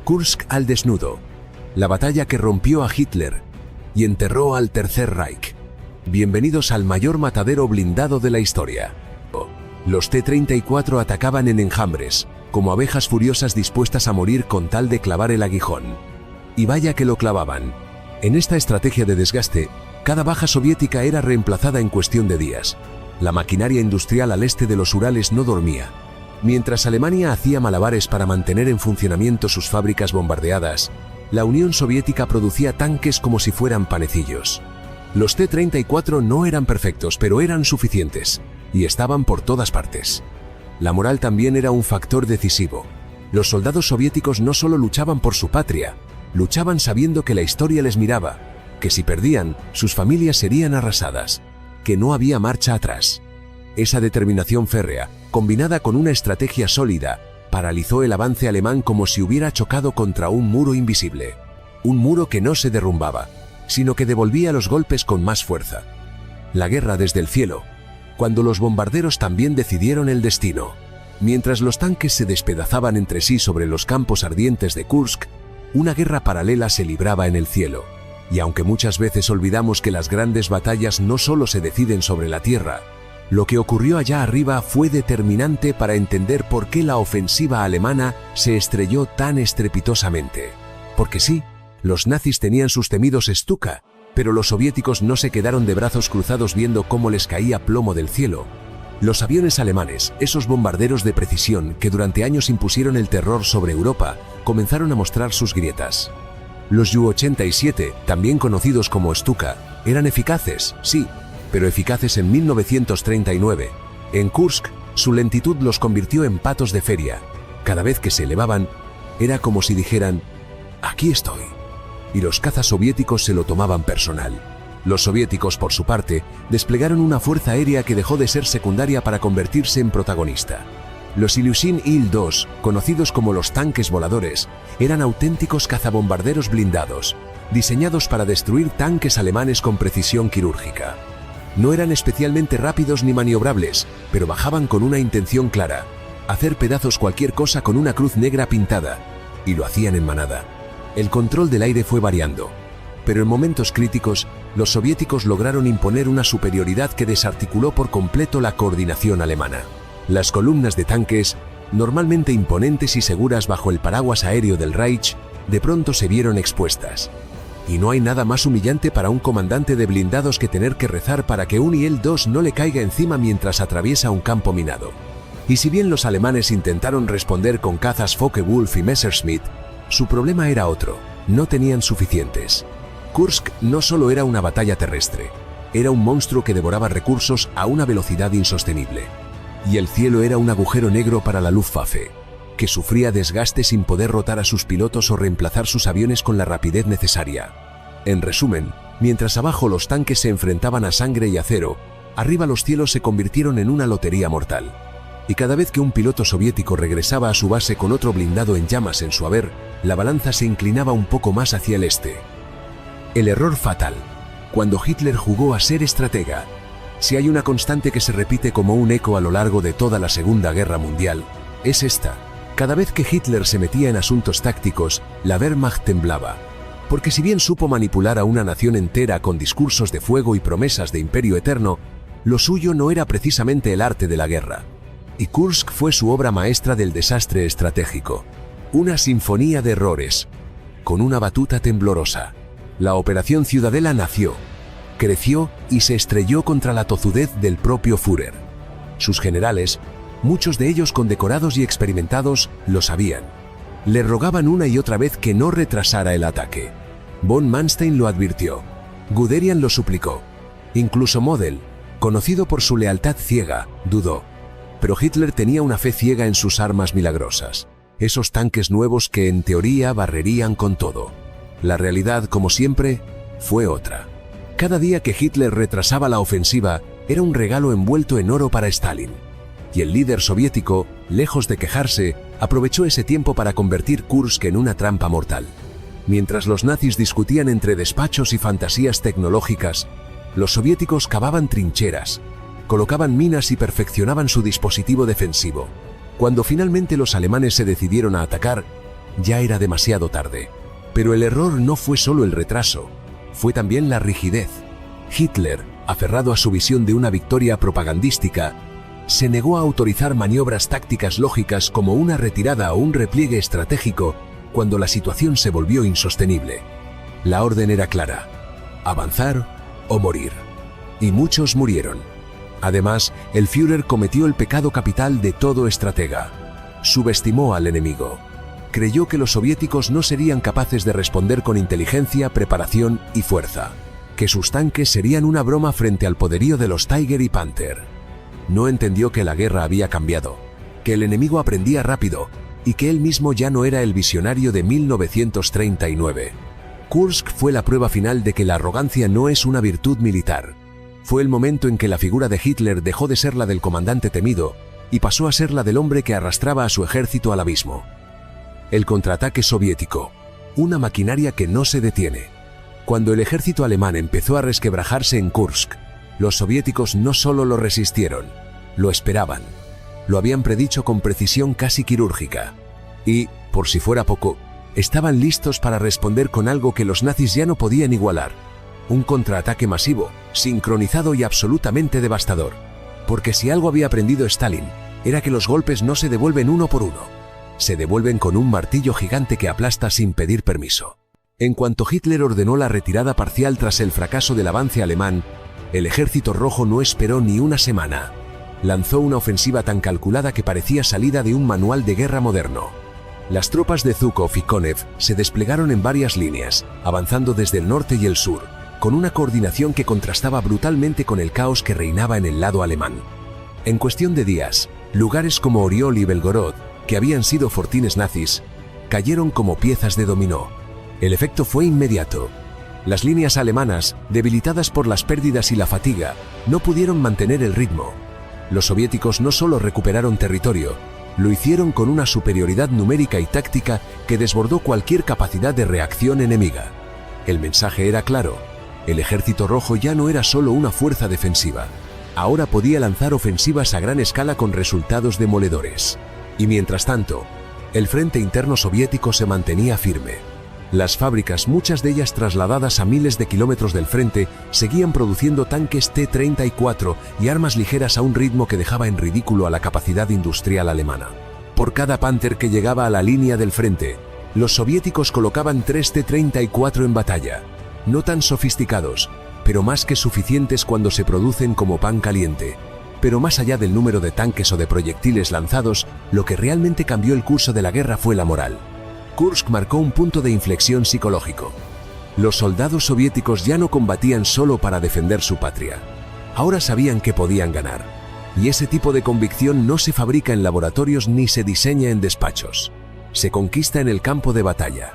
Kursk al desnudo. La batalla que rompió a Hitler y enterró al Tercer Reich. Bienvenidos al mayor matadero blindado de la historia. Los T-34 atacaban en enjambres, como abejas furiosas dispuestas a morir con tal de clavar el aguijón. Y vaya que lo clavaban. En esta estrategia de desgaste, cada baja soviética era reemplazada en cuestión de días. La maquinaria industrial al este de los Urales no dormía. Mientras Alemania hacía malabares para mantener en funcionamiento sus fábricas bombardeadas, la Unión Soviética producía tanques como si fueran panecillos. Los T-34 no eran perfectos, pero eran suficientes, y estaban por todas partes. La moral también era un factor decisivo. Los soldados soviéticos no solo luchaban por su patria, luchaban sabiendo que la historia les miraba, que si perdían, sus familias serían arrasadas, que no había marcha atrás. Esa determinación férrea, combinada con una estrategia sólida, paralizó el avance alemán como si hubiera chocado contra un muro invisible. Un muro que no se derrumbaba, sino que devolvía los golpes con más fuerza. La guerra desde el cielo, cuando los bombarderos también decidieron el destino. Mientras los tanques se despedazaban entre sí sobre los campos ardientes de Kursk, una guerra paralela se libraba en el cielo. Y aunque muchas veces olvidamos que las grandes batallas no solo se deciden sobre la tierra, lo que ocurrió allá arriba fue determinante para entender por qué la ofensiva alemana se estrelló tan estrepitosamente. Porque sí, los nazis tenían sus temidos Stuka, pero los soviéticos no se quedaron de brazos cruzados viendo cómo les caía plomo del cielo. Los aviones alemanes, esos bombarderos de precisión que durante años impusieron el terror sobre Europa, comenzaron a mostrar sus grietas. Los Ju-87, también conocidos como Stuka, eran eficaces, sí, pero eficaces en 1939. En Kursk, su lentitud los convirtió en patos de feria. Cada vez que se elevaban, era como si dijeran, «Aquí estoy». Y los cazas soviéticos se lo tomaban personal. Los soviéticos, por su parte, desplegaron una fuerza aérea que dejó de ser secundaria para convertirse en protagonista. Los Ilyushin Il-2, conocidos como los tanques voladores, eran auténticos cazabombarderos blindados, diseñados para destruir tanques alemanes con precisión quirúrgica. No eran especialmente rápidos ni maniobrables, pero bajaban con una intención clara: hacer pedazos cualquier cosa con una cruz negra pintada, y lo hacían en manada. El control del aire fue variando, pero en momentos críticos, los soviéticos lograron imponer una superioridad que desarticuló por completo la coordinación alemana. Las columnas de tanques, normalmente imponentes y seguras bajo el paraguas aéreo del Reich, de pronto se vieron expuestas. Y no hay nada más humillante para un comandante de blindados que tener que rezar para que un IL-2 no le caiga encima mientras atraviesa un campo minado. Y si bien los alemanes intentaron responder con cazas Focke-Wulf y Messerschmitt, su problema era otro: no tenían suficientes. Kursk no solo era una batalla terrestre, era un monstruo que devoraba recursos a una velocidad insostenible. Y el cielo era un agujero negro para la Luftwaffe, que sufría desgaste sin poder rotar a sus pilotos o reemplazar sus aviones con la rapidez necesaria. En resumen, mientras abajo los tanques se enfrentaban a sangre y acero, arriba los cielos se convirtieron en una lotería mortal. Y cada vez que un piloto soviético regresaba a su base con otro blindado en llamas en su haber, la balanza se inclinaba un poco más hacia el este. El error fatal, cuando Hitler jugó a ser estratega. Si hay una constante que se repite como un eco a lo largo de toda la Segunda Guerra Mundial, es esta: cada vez que Hitler se metía en asuntos tácticos, la Wehrmacht temblaba. Porque si bien supo manipular a una nación entera con discursos de fuego y promesas de imperio eterno, lo suyo no era precisamente el arte de la guerra. Y Kursk fue su obra maestra del desastre estratégico. Una sinfonía de errores, con una batuta temblorosa. La Operación Ciudadela nació, creció y se estrelló contra la tozudez del propio Führer. Sus generales, muchos de ellos condecorados y experimentados, lo sabían. Le rogaban una y otra vez que no retrasara el ataque. Von Manstein lo advirtió. Guderian lo suplicó. Incluso Model, conocido por su lealtad ciega, dudó. Pero Hitler tenía una fe ciega en sus armas milagrosas. Esos tanques nuevos que en teoría barrerían con todo. La realidad, como siempre, fue otra. Cada día que Hitler retrasaba la ofensiva era un regalo envuelto en oro para Stalin. Y el líder soviético, lejos de quejarse, aprovechó ese tiempo para convertir Kursk en una trampa mortal. Mientras los nazis discutían entre despachos y fantasías tecnológicas, los soviéticos cavaban trincheras, colocaban minas y perfeccionaban su dispositivo defensivo. Cuando finalmente los alemanes se decidieron a atacar, ya era demasiado tarde. Pero el error no fue solo el retraso, fue también la rigidez. Hitler, aferrado a su visión de una victoria propagandística, se negó a autorizar maniobras tácticas lógicas como una retirada o un repliegue estratégico cuando la situación se volvió insostenible. La orden era clara: avanzar o morir. Y muchos murieron. Además, el Führer cometió el pecado capital de todo estratega. Subestimó al enemigo. Creyó que los soviéticos no serían capaces de responder con inteligencia, preparación y fuerza, que sus tanques serían una broma frente al poderío de los Tiger y Panther. No entendió que la guerra había cambiado, que el enemigo aprendía rápido y que él mismo ya no era el visionario de 1939. Kursk fue la prueba final de que la arrogancia no es una virtud militar. Fue el momento en que la figura de Hitler dejó de ser la del comandante temido y pasó a ser la del hombre que arrastraba a su ejército al abismo. El contraataque soviético, una maquinaria que no se detiene. Cuando el ejército alemán empezó a resquebrajarse en Kursk, los soviéticos no solo lo resistieron, lo esperaban. Lo habían predicho con precisión casi quirúrgica. Y, por si fuera poco, estaban listos para responder con algo que los nazis ya no podían igualar: un contraataque masivo, sincronizado y absolutamente devastador. Porque si algo había aprendido Stalin, era que los golpes no se devuelven uno por uno. Se devuelven con un martillo gigante que aplasta sin pedir permiso. En cuanto Hitler ordenó la retirada parcial tras el fracaso del avance alemán, el Ejército Rojo no esperó ni una semana. Lanzó una ofensiva tan calculada que parecía salida de un manual de guerra moderno. Las tropas de Zhukov y Konev se desplegaron en varias líneas, avanzando desde el norte y el sur, con una coordinación que contrastaba brutalmente con el caos que reinaba en el lado alemán. En cuestión de días, lugares como Oriol y Belgorod, que habían sido fortines nazis, cayeron como piezas de dominó. El efecto fue inmediato. Las líneas alemanas, debilitadas por las pérdidas y la fatiga, no pudieron mantener el ritmo. Los soviéticos no solo recuperaron territorio, lo hicieron con una superioridad numérica y táctica que desbordó cualquier capacidad de reacción enemiga. El mensaje era claro: el Ejército Rojo ya no era solo una fuerza defensiva, ahora podía lanzar ofensivas a gran escala con resultados demoledores. Y mientras tanto, el frente interno soviético se mantenía firme. Las fábricas, muchas de ellas trasladadas a miles de kilómetros del frente, seguían produciendo tanques T-34 y armas ligeras a un ritmo que dejaba en ridículo a la capacidad industrial alemana. Por cada Panther que llegaba a la línea del frente, los soviéticos colocaban 3 T-34 en batalla. No tan sofisticados, pero más que suficientes cuando se producen como pan caliente. Pero más allá del número de tanques o de proyectiles lanzados, lo que realmente cambió el curso de la guerra fue la moral. Kursk marcó un punto de inflexión psicológico. Los soldados soviéticos ya no combatían solo para defender su patria. Ahora sabían que podían ganar. Y ese tipo de convicción no se fabrica en laboratorios ni se diseña en despachos. Se conquista en el campo de batalla.